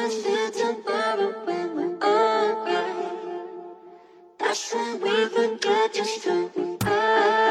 us here tomorrow when we're alright. That's when we forget just who we are.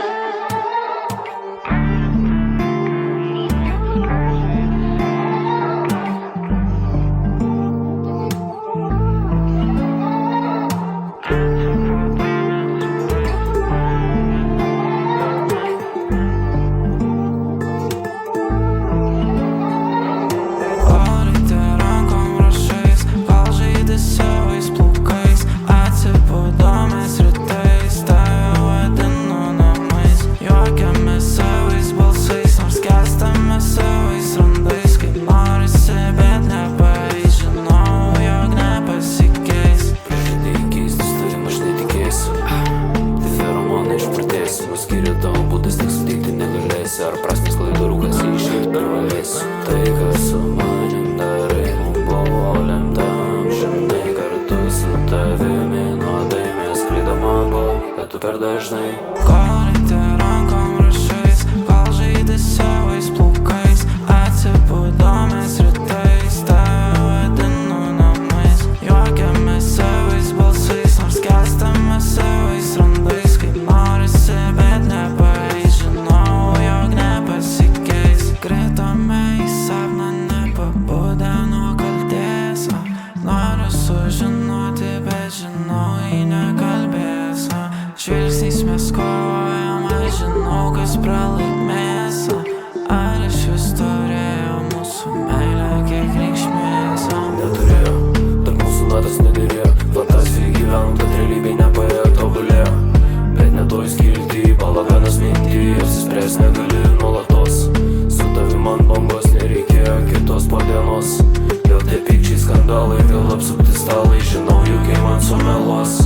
Ar prasmės klaidų rūkas išeit privalėsiu. Tai, kas su manim darai, mum buvo lemta amžinai. Kartu su tavimi nuodai mes klydom abu, kad tu per dažnai. Korite rankom rašais, gal žaidi savais plaukais. Atsibudome rytais, tave vadinu namais. Juokiamės savais balsais, nors skęstame savais randais. Kaip norisi, bet nepaeis, žinau, jog nepasikeis. Kritome į sapną, nepabudę nuo kaltės. Noriu sužinoti, bet žinau, ji nekalbės. Žvilgsniais mes kovojam, aš žinau, kas pralaimės. Ar iš vis turėjo mūsų meilė kiek reikšmės? Neturėjo, tarp mūsų natas nedėrėjo. Fantazijai gyvenom, tad realybėj nepaėjo, tobulėjo. Bet ne toj skilti, balaganas minty, apsispręs negali nuolatos. Su tavim ant bangos nereikėjo kitos po dienos. Vėl tie pykčiai skandalai, vėl apsupti stalai, žinau, juk jie man sumeluos.